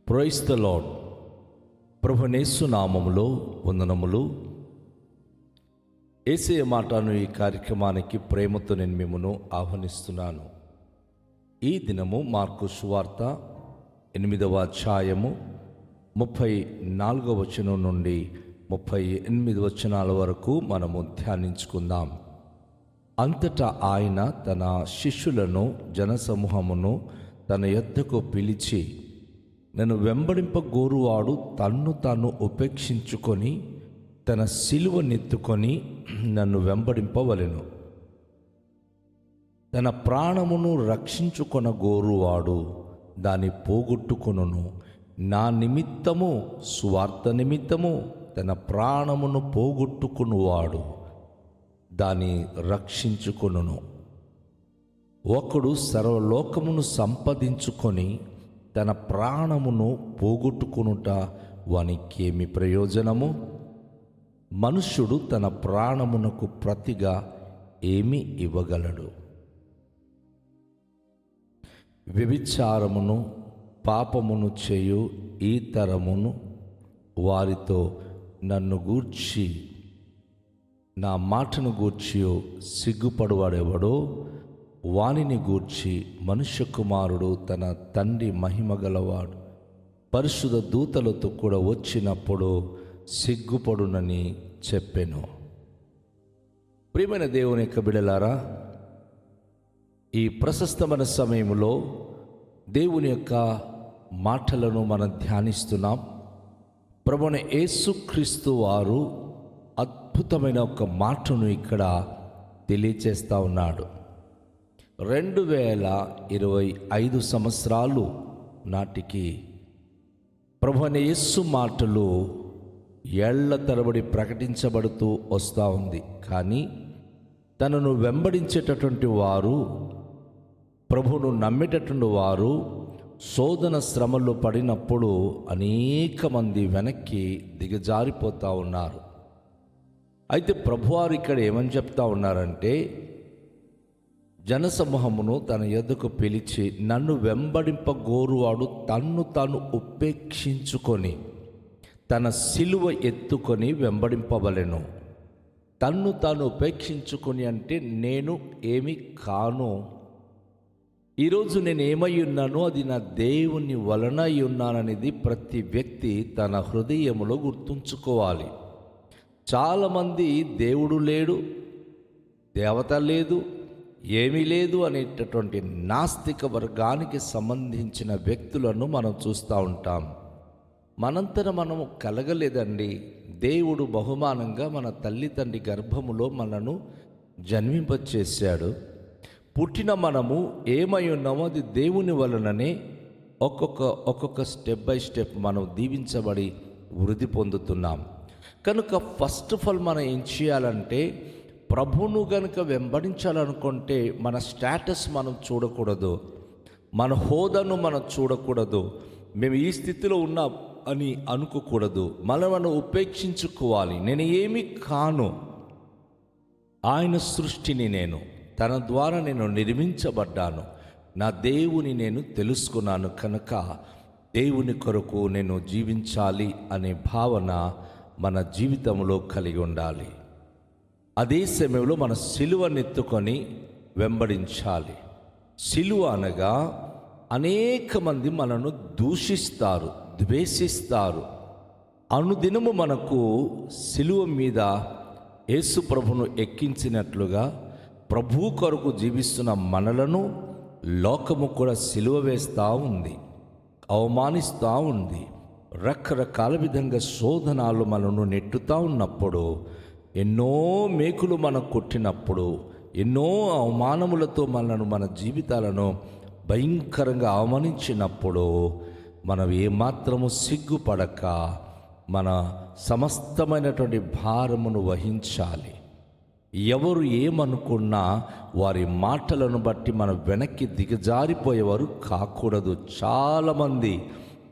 Praise the lord. ప్రభువైన యేసు నామములో వందనములు. యేసయ్య మాటను ఈ కార్యక్రమానికి ప్రేమతో నేను మిమ్మును ఆహ్వానిస్తున్నాను. ఈ దినము మార్కు సువార్త 8వ అధ్యాయము 34వ వచనం నుండి 38 వచనాల వరకు మనము ధ్యానించుకుందాం. అంతటా ఆయన తన శిష్యులను జనసమూహమును తన యొద్దకు పిలిచి, నన్ను వెంబడింపగోరువాడు తన్ను తాను ఉపేక్షించుకొని తన సిలువనెత్తుకొని నన్ను వెంబడింపవలెను. తన ప్రాణమును రక్షించుకొనగోరువాడు దాన్ని పోగొట్టుకొనును. నా నిమిత్తము, సువార్త నిమిత్తము తన ప్రాణమును పోగొట్టుకునివాడు దాన్ని రక్షించుకొనును. ఒకడు సర్వలోకమును సంపాదించుకొని తన ప్రాణమును పోగొట్టుకొనుట వానికేమి ప్రయోజనము? మనుష్యుడు తన ప్రాణమునకు ప్రతిగా ఏమి ఇవ్వగలడు? వ్యభిచారమును పాపమును చేయు ఈ తరమును వారితో నన్ను గూర్చి, నా మాటను గూర్చి సిగ్గుపడువాడెవడో వానిని గూర్చి మనుష్య కుమారుడు తన తండ్రి మహిమ గలవాడు పరిశుద్ధ దూతలతో కూడా వచ్చినప్పుడు సిగ్గుపడునని చెప్పెను. ప్రియమైన దేవుని యొక్క బిడ్డలారా, ఈ ప్రశస్తమైన సమయంలో దేవుని యొక్క మాటలను మనం ధ్యానిస్తున్నాం. ప్రభువైన యేసుక్రీస్తు వారు అద్భుతమైన ఒక మాటను ఇక్కడ తెలియచేస్తూ ఉన్నాడు. 2025 సంవత్సరాలు నాటికి ప్రభువైన యేసు మాటలు ఏళ్ల తరబడి ప్రకటించబడుతూ వస్తూ ఉంది. కానీ తనను వెంబడించేటటువంటి వారు, ప్రభువును నమ్మేటటువంటి వారు శోధన శ్రమలు పడినప్పుడు అనేక మంది వెనక్కి దిగజారిపోతూ ఉన్నారు. అయితే ప్రభువారు ఇక్కడ ఏమని చెప్తా ఉన్నారంటే, జనసమూహమును తన యొద్దకు పిలిచి, నన్ను వెంబడింపగోరువాడు తన్ను తాను ఉపేక్షించుకొని తన సిలువ ఎత్తుకొని వెంబడింపవలెను. తన్ను తాను ఉపేక్షించుకొని అంటే నేను ఏమి కాను. ఈరోజు నేను ఏమై ఉన్నానో అది నా దేవుని వలన అయి ఉన్నాననేది ప్రతి వ్యక్తి తన హృదయములో గుర్తుంచుకోవాలి. చాలామంది దేవుడు లేడు, దేవత లేదు, ఏమీ లేదు అనేటటువంటి నాస్తిక వర్గానికి సంబంధించిన వ్యక్తులను మనం చూస్తూ ఉంటాం. మనంతట మనము కలగలేదండి. దేవుడు బహుమానంగా మన తల్లి తండ్రి గర్భములో మనను జన్మింపచేశాడు. పుట్టిన మనము ఏమై ఉన్నామో అది దేవుని వలననే ఒక్కొక్క స్టెప్ బై స్టెప్ మనం దీవించబడి వృద్ధి పొందుతున్నాం. కనుక ఫస్ట్ ఆఫ్ ఆల్ మనం ఏం చేయాలంటే, ప్రభువును గనుక వెంబడించాలనుకుంటే మన స్టేటస్ మనం చూడకూడదు, మన హోదాను మనం చూడకూడదు, మేము ఈ స్థితిలో ఉన్నాం అని అనుకోకూడదు. మనం ఉపేక్షించుకోవాలి. నేను ఏమి కాను, ఆయన సృష్టిని నేను, తన ద్వారా నేను నిర్మించబడ్డాను, నా దేవుని నేను తెలుసుకున్నాను కనుక దేవుని కొరకు నేను జీవించాలి అనే భావన మన జీవితంలో కలిగి ఉండాలి. అదే సమయంలో మన సిలువనెత్తుకొని వెంబడించాలి. సిలువ అనగా అనేక మంది మనను దూషిస్తారు, ద్వేషిస్తారు. అనుదినము మనకు సిలువ మీద యేసు ప్రభును ఎక్కించినట్లుగా ప్రభు కొరకు జీవిస్తున్న మనలను లోకము కూడా సిలువ వేస్తూ ఉంది, అవమానిస్తూ ఉంది. రకరకాల విధంగా శోధనాలు మనను నెట్టుతూ ఉన్నప్పుడు, ఎన్నో మేకులు మనకు కొట్టినప్పుడు, ఎన్నో అవమానములతో మన జీవితాలను భయంకరంగా అవమానించినప్పుడు మనం ఏమాత్రము సిగ్గుపడక మన సమస్తమైనటువంటి భారమును వహించాలి. ఎవరు ఏమనుకున్నా వారి మాటలను బట్టి మనం వెనక్కి దిగజారిపోయేవారు కాకూడదు. చాలామంది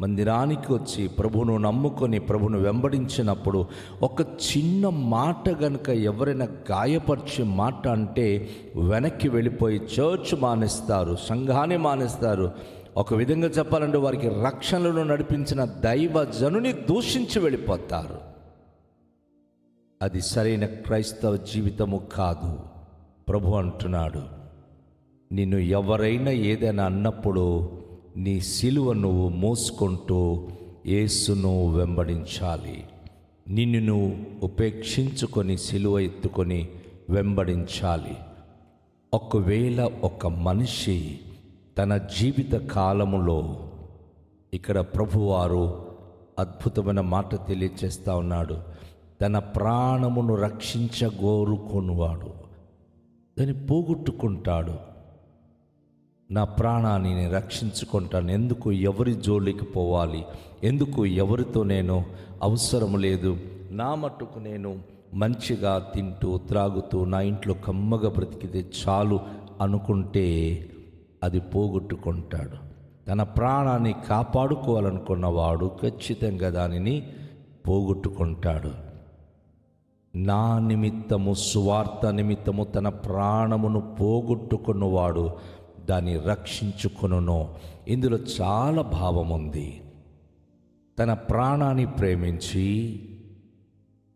మందిరానికి వచ్చి ప్రభువును నమ్ముకొని ప్రభువును వెంబడించినప్పుడు ఒక చిన్న మాట గనుక ఎవరైనా గాయపరిచే మాట అంటే వెనక్కి వెళ్ళిపోయి చర్చ్ మానేస్తారు, సంఘాన్ని మానేస్తారు. ఒక విధంగా చెప్పాలంటే వారికి రక్షణలో నడిపించిన దైవజనుని దూషించి వెళ్ళిపోతారు. అది సరైన క్రైస్తవ జీవితము కాదు. ప్రభు అంటున్నాడు, నిన్ను ఎవరైనా ఏదైనా అన్నప్పుడు నీ సిలువ నువ్వు మోసుకుంటూ యేసును వెంబడించాలి. నిన్ను నువ్వు ఉపేక్షించుకొని సిలువ ఎత్తుకొని వెంబడించాలి. ఒకవేళ ఒక మనిషి తన జీవిత కాలములో, ఇక్కడ ప్రభువారు అద్భుతమైన మాట తెలియచేస్తూ ఉన్నాడు, తన ప్రాణమును రక్షించగోరుకొనువాడు దాన్ని పోగొట్టుకుంటాడు. నా ప్రాణాన్ని నేను రక్షించుకుంటాను, ఎందుకు ఎవరి జోలికి పోవాలి, ఎందుకు ఎవరితో నేను అవసరం లేదు, నా మట్టుకు నేను మంచిగా తింటూ త్రాగుతూ నా ఇంట్లో కమ్మగా బ్రతికితే చాలు అనుకుంటే అది పోగొట్టుకుంటాడు. తన ప్రాణాన్ని కాపాడుకోవాలనుకున్నవాడు ఖచ్చితంగా దానిని పోగొట్టుకుంటాడు. నా నిమిత్తము, సువార్త నిమిత్తము తన ప్రాణమును పోగొట్టుకున్నవాడు దాన్ని రక్షించుకొనును. ఇందులో చాలా భావం ఉంది. తన ప్రాణాన్ని ప్రేమించి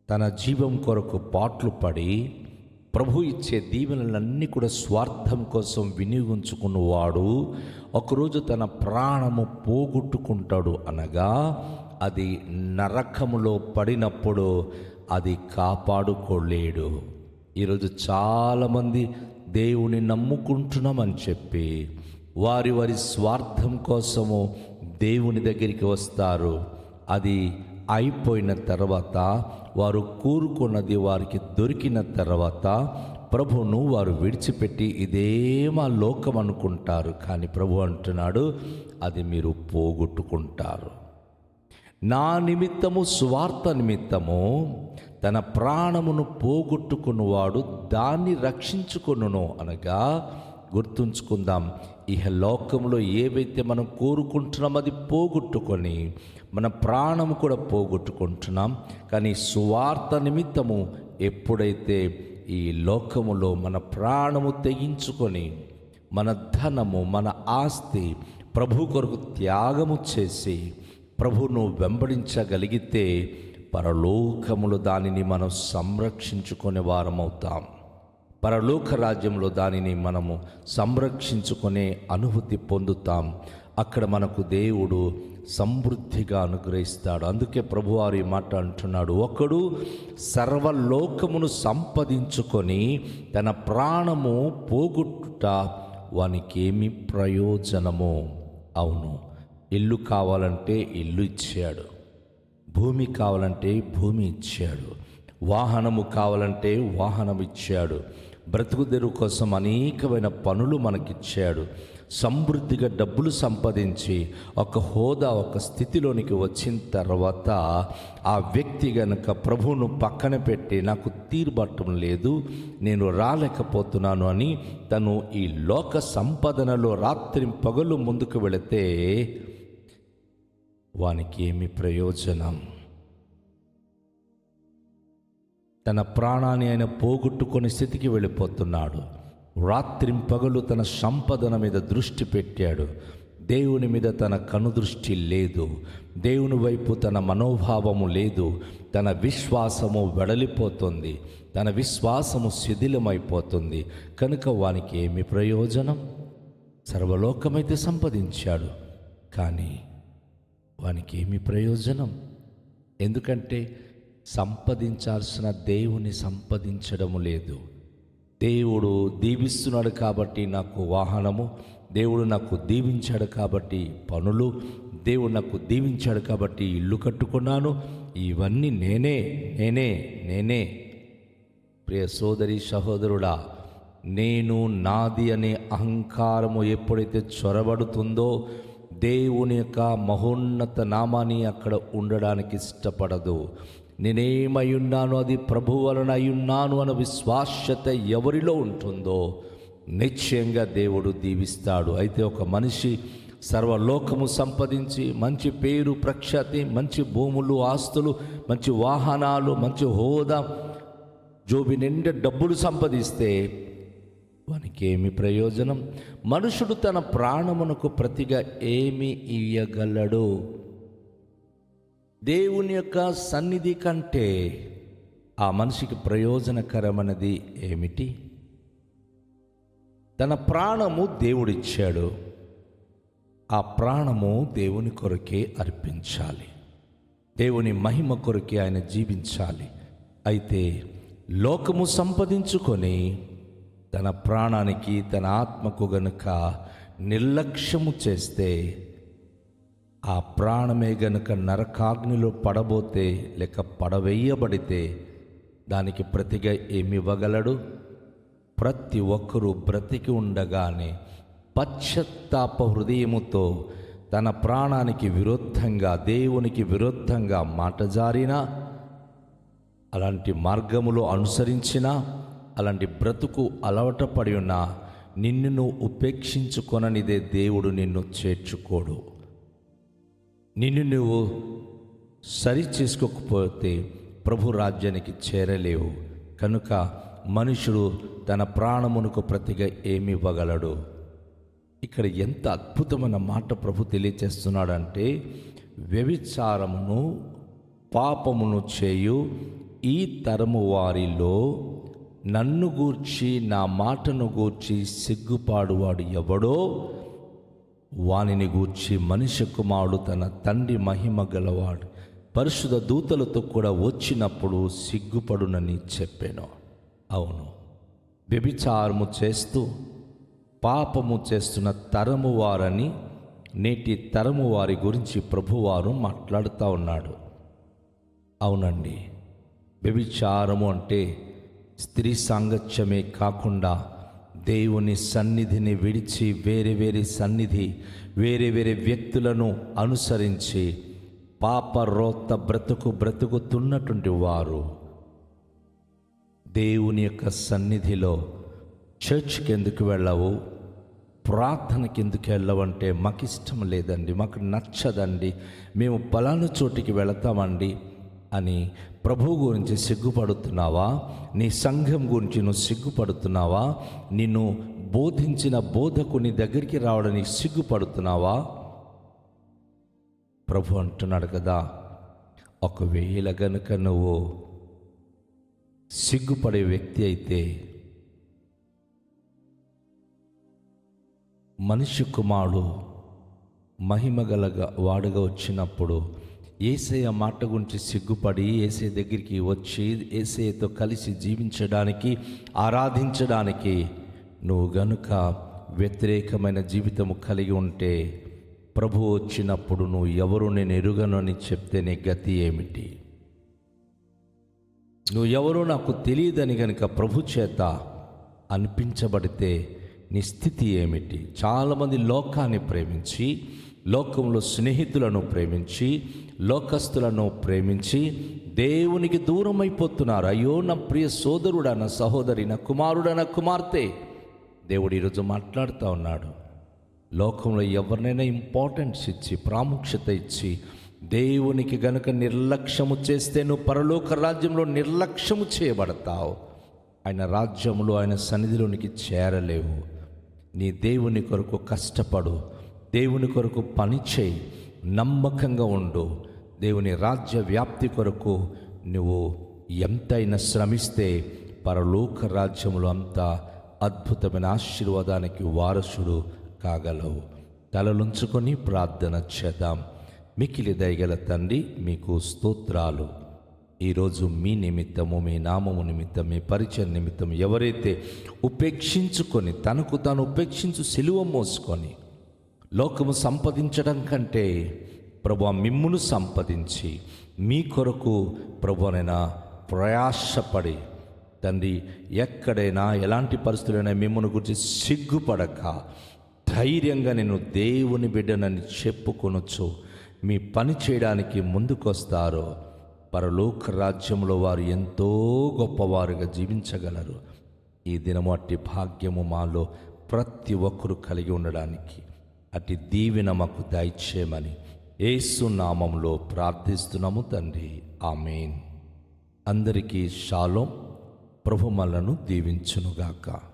తన జీవం కొరకు పాట్లు పడి ప్రభు ఇచ్చే దీవెనలన్నీ కూడా స్వార్థం కోసం వినియోగించుకున్నవాడు ఒకరోజు తన ప్రాణము పోగొట్టుకుంటాడు. అనగా అది నరకములో పడినప్పుడు అది కాపాడుకోలేడు. ఈరోజు చాలామంది దేవుని నమ్ముకుంటున్నామని చెప్పి వారి స్వార్థం కోసము దేవుని దగ్గరికి వస్తారు. అది అయిపోయిన తర్వాత, వారు కూరుకున్నది వారికి దొరికిన తర్వాత ప్రభువును వారు విడిచిపెట్టి ఇదే మా లోకం అనుకుంటారు. కానీ ప్రభు అంటున్నాడు, అది మీరు పోగొట్టుకుంటారు. నా నిమిత్తము, సువార్త నిమిత్తము తన ప్రాణమును పోగొట్టుకున్నవాడు దాన్ని రక్షించుకొనును. అనగా గుర్తుంచుకుందాం, ఇహ లోకంలో ఏవైతే మనం కోరుకుంటున్నాం అది పోగొట్టుకొని మన ప్రాణము కూడా పోగొట్టుకుంటున్నాం. కానీ సువార్త నిమిత్తము ఎప్పుడైతే ఈ లోకములో మన ప్రాణము తెగించుకొని మన ధనము, మన ఆస్తి ప్రభు కొరకు త్యాగము చేసి ప్రభువును వెంబడించగలిగితే పరలోకములో దానిని మనం సంరక్షించుకునే వారమవుతాం. పరలోక రాజ్యంలో దానిని మనము సంరక్షించుకునే అనుభూతి పొందుతాం. అక్కడ మనకు దేవుడు సమృద్ధిగా అనుగ్రహిస్తాడు. అందుకే ప్రభువారు ఈ మాట అంటున్నాడు, ఒకడు సర్వలోకమును సంపాదించుకొని తన ప్రాణము పోగొట్టుట వానికేమి ప్రయోజనము? అవును, ఇల్లు కావాలంటే ఇల్లు ఇచ్చాడు, భూమి కావాలంటే భూమి ఇచ్చాడు, వాహనము కావాలంటే వాహనం ఇచ్చాడు, బ్రతుకుదెరువు కోసం అనేకమైన పనులు మనకిచ్చాడు. సమృద్ధిగా డబ్బులు సంపాదించి ఒక హోదా, ఒక స్థితిలోనికి వచ్చిన తర్వాత ఆ వ్యక్తి గనక ప్రభువును పక్కన పెట్టి నాకు తీరుబట్టం లేదు, నేను రాలేకపోతున్నాను అని తను ఈ లోక సంపాదనలో రాత్రి పగలు ముందుకు వెళితే వానికి ఏమి ప్రయోజనం? తన ప్రాణాన్ని ఆయన పోగొట్టుకునే స్థితికి వెళ్ళిపోతున్నాడు. రాత్రింపగలు తన సంపదన మీద దృష్టి పెట్టాడు. దేవుని మీద తన కనుదృష్టి లేదు, దేవుని వైపు తన మనోభావము లేదు. తన విశ్వాసము వెడలిపోతుంది, తన విశ్వాసము శిథిలమైపోతుంది. కనుక వానికి ఏమి ప్రయోజనం? సర్వలోకమైతే సంపాదించాడు, కానీ వానికి ఏమి ప్రయోజనం? ఎందుకంటే సంపాదించాల్సిన దేవుని సంపాదించడము లేదు. దేవుడు దీవిస్తున్నాడు కాబట్టి నాకు వాహనము, దేవుడు నాకు దీవించాడు కాబట్టి పనులు, దేవుడు నాకు దీవించాడు కాబట్టి ఇల్లు కట్టుకున్నాను, ఇవన్నీ నేనే. ప్రియ సోదరి సహోదరుడా, నేను నాది అనే అహంకారము ఎప్పుడైతే చొరబడుతుందో దేవుని యొక్క మహోన్నత నామాన్ని అక్కడ ఉండడానికి ఇష్టపడదు. నేనేమై ఉన్నాను అది ప్రభు వలన అయ్యున్నాను అన్న విశ్వాస్యత ఎవరిలో ఉంటుందో నిశ్చయంగా దేవుడు దీవిస్తాడు. అయితే ఒక మనిషి సర్వలోకము సంపాదించి మంచి పేరు ప్రఖ్యాతి, మంచి భూములు, ఆస్తులు, మంచి వాహనాలు, మంచి హోదా, జోబి నిండా డబ్బులు సంపాదిస్తే వానికి ఏమి ప్రయోజనం? మనుషుడు తన ప్రాణమునకు ప్రతిగా ఏమి ఇయ్యగలడు? దేవుని యొక్క సన్నిధి కంటే ఆ మనిషికి ప్రయోజనకరమైనది ఏమిటి? తన ప్రాణము దేవుడిచ్చాడు. ఆ ప్రాణము దేవుని కొరకే అర్పించాలి. దేవుని మహిమ కొరకే ఆయన జీవించాలి. అయితే లోకము సంపాదించుకొని తన ప్రాణానికి, తన ఆత్మకు గనుక నిర్లక్ష్యము చేస్తే, ఆ ప్రాణమే గనుక నరకాగ్నిలో పడబోతే లేక పడవేయబడితే దానికి ప్రతిగా ఏమి ఇవ్వగలడు? ప్రతి ఒక్కరూ బ్రతికి ఉండగానే పశ్చాత్తాప హృదయముతో తన ప్రాణానికి విరుద్ధంగా, దేవునికి విరుద్ధంగా మాట జారినా, అలాంటి మార్గములో అనుసరించినా, అలాంటి బ్రతుకు అలవాటు పడి ఉన్నా నిన్ను నువ్వు ఉపేక్షించుకొననిదే దేవుడు నిన్ను చేర్చుకోడు. నిన్ను నువ్వు సరి చేసుకోకపోతే ప్రభు రాజ్యానికి చేరలేవు. కనుక మనుషుడు తన ప్రాణమునకు ప్రతిగా ఏమి ఇవ్వగలడు? ఇక్కడ ఎంత అద్భుతమైన మాట ప్రభు తెలియచేస్తున్నాడంటే, వ్యభిచారమును పాపమును చేయు ఈ తరము వారిలో నన్ను గూర్చి, నా మాటను గూర్చి సిగ్గుపాడువాడు ఎవడో వానిని గూర్చి మనిషి కుమారుడు తన తండ్రి మహిమ గలవాడు పరిశుద్ధ దూతలతో కూడా వచ్చినప్పుడు సిగ్గుపడునని చెప్పాను. అవును, వ్యభిచారము చేస్తూ పాపము చేస్తున్న తరము వారని, నేటి తరము వారి గురించి ప్రభువారు మాట్లాడుతూ ఉన్నాడు. అవునండి, వ్యభిచారము అంటే స్త్రీ సాంగత్యమే కాకుండా దేవుని సన్నిధిని విడిచి వేరే వేరే సన్నిధి, వేరే వేరే వ్యక్తులను అనుసరించి పాపరోత బ్రతుకుతున్నటువంటి వారు దేవుని యొక్క సన్నిధిలో చర్చ్కి ఎందుకు వెళ్ళవు, ప్రార్థనకి ఎందుకు వెళ్ళవంటే, మాకు ఇష్టం లేదండి, మాకు నచ్చదండి, మేము పలానా చోటికి వెళతామండి అని ప్రభువు గురించి సిగ్గుపడుతున్నావా? నీ సంఘం గురించి నువ్వు సిగ్గుపడుతున్నావా? నిన్ను బోధించిన బోధకుని దగ్గరికి రావడానికి సిగ్గుపడుతున్నావా? ప్రభు అంటున్నాడు కదా, ఒకవేళ గనుక నువ్వు సిగ్గుపడే వ్యక్తి అయితే మనిషి కుమారుడు మహిమగలగా వాడుగా వచ్చినప్పుడు యేసయ్య మాట గురించి సిగ్గుపడి యేసయ్య దగ్గరికి వచ్చి యేసయ్యతో కలిసి జీవించడానికి, ఆరాధించడానికి నువ్వు గనుక వ్యతిరేకమైన జీవితము కలిగి ఉంటే, ప్రభు వచ్చినప్పుడు నువ్వు ఎవరు నేను ఎరుగను అని చెప్తే నీ గతి ఏమిటి? నువ్వు ఎవరో నాకు తెలియదని గనుక ప్రభు చేత అనిపించబడితే నీ స్థితి ఏమిటి? చాలామంది లోకాన్ని ప్రేమించి, లోకంలో స్నేహితులను ప్రేమించి, లోకస్తులను ప్రేమించి దేవునికి దూరం అయిపోతున్నారు. అయ్యో నా ప్రియ సోదరుడా, నా సహోదరి, నా కుమారుడా, నా కుమార్తె, దేవుడు ఈరోజు మాట్లాడుతూ ఉన్నాడు. లోకంలో ఎవరినైనా ఇంపార్టెన్స్ ఇచ్చి, ప్రాముఖ్యత ఇచ్చి దేవునికి గనుక నిర్లక్ష్యము చేస్తే నువ్వు పరలోక రాజ్యంలో నిర్లక్ష్యము చేయబడతావు. ఆయన రాజ్యంలో, ఆయన సన్నిధిలోనికి చేరలేవు. నీ దేవుని కొరకు కష్టపడు, దేవుని కొరకు పని చేయి, నమ్మకంగా ఉండు. దేవుని రాజ్య వ్యాప్తి కొరకు నువ్వు ఎంతైనా శ్రమిస్తే పరలోక రాజ్యంలో అంత అద్భుతమైన ఆశీర్వాదానికి వారసుడు కాగలవు. తలలుంచుకొని ప్రార్థన చేద్దాం. మిక్కిలి దయగల తండ్రి, మీకు స్తోత్రాలు. ఈరోజు మీ నిమిత్తము, మీ నామము నిమిత్తం, మీ పరిచయం నిమిత్తం ఎవరైతే ఉపేక్షించుకొని, తనకు తాను ఉపేక్షించు సిలువ మోసుకొని లోకము సంపాదించడం కంటే ప్రభు మిమ్మును సంపాదించి మీ కొరకు ప్రభునైనా ప్రయాసపడి, తండ్రి ఎక్కడైనా ఎలాంటి పరిస్థితులైనా మిమ్మల్ని గురించి సిగ్గుపడక ధైర్యంగా నేను దేవుని బిడ్డనని చెప్పుకొనొచ్చు మీ పని చేయడానికి ముందుకొస్తారో పరలోక రాజ్యంలో వారు ఎంతో గొప్పవారుగా జీవించగలరు. ఈ దినము అట్టి భాగ్యము మాలో ప్రతి ఒక్కరూ కలిగి ఉండడానికి అటు దీవెన మాకు దయచేయమని యేసు నామంలో ప్రార్థిస్తున్నాము తండ్రి, ఆమేన్. అందరికీ షాలోం. ప్రభు మనలను దీవించునుగాక.